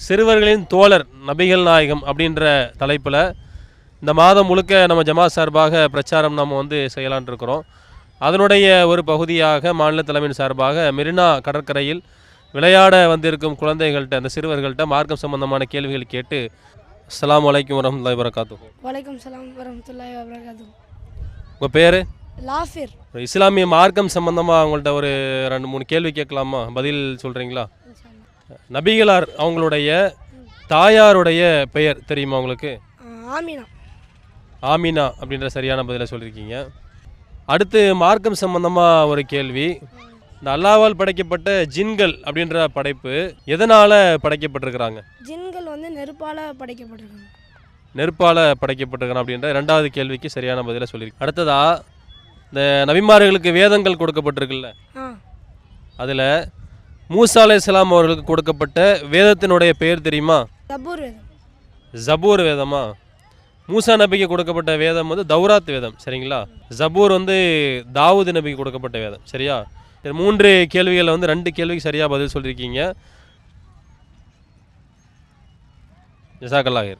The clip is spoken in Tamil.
சிறுவர்களின் தோழர் நபிகள் நாயகம் அப்படின்ற தலைப்பில் இந்த மாதம் முழுக்க நம்ம ஜமாத் சார்பாக பிரச்சாரம் நம்ம செய்யலான் இருக்கிறோம். அதனுடைய ஒரு பகுதியாக மாநில தலைமையின் சார்பாக மெரினா கடற்கரையில் விளையாட வந்திருக்கும் குழந்தைகள்கிட்ட அந்த சிறுவர்கள்ட்ட மார்க்கம் சம்பந்தமான கேள்விகள் கேட்டு அஸ்ஸலாமு அலைக்கும் வரஹ்மத்துல்லாஹி வபரகாத்துஹு. வலைக்கும் சலாம் வரஹ்மத்துல்லாஹி வபரகாத்துஹு. உங்கள் பேர்? லாஃபிர். இஸ்லாமிய மார்க்கம் சம்பந்தமாக அவங்கள்ட்ட ஒரு 2-3 கேள்வி கேட்கலாமா? பதில் சொல்கிறீங்களா? நபிகளார் அவங்களுடைய தாயாருடைய பெயர் தெரியுமா உங்களுக்கு? ஆமினா. ஆமினா அப்படின்ற சரியான பதிலை சொல்லியிருக்கீங்க. அடுத்து மார்க்கம் சம்பந்தமாக ஒரு கேள்வி. இந்த அல்லாஹ்வால் படைக்கப்பட்ட ஜின்கள் அப்படின்ற படைப்பு எதனால் படைக்கப்பட்டிருக்கிறாங்க? ஜின்கள் நெருப்பால் படைக்கப்பட்டிருக்காங்க. நெருப்பால் படைக்கப்பட்டிருக்காங்க அப்படின்ற 2வது கேள்விக்கு சரியான பதிலை சொல்லியிருக்கு. அடுத்ததா இந்த நபிமார்களுக்கு வேதங்கள் கொடுக்கப்பட்டிருக்குல்ல, அதில் மூசா அலைஹிஸ்ஸலாம் அவர்களுக்கு கொடுக்கப்பட்ட வேதத்தினுடைய பெயர் தெரியுமா? ஜபூர் வேதம். ஜபூர் வேதமா? மூசா நபிக்கு கொடுக்கப்பட்ட வேதம் தௌராத் வேதம், சரிங்களா? ஜபூர் தாவூது நபிக்கு கொடுக்கப்பட்ட வேதம், சரியா? 3 கேள்விகளில் 2 கேள்விக்கு சரியாக பதில் சொல்லியிருக்கீங்க. ஜஸாக்கல்லாஹ்.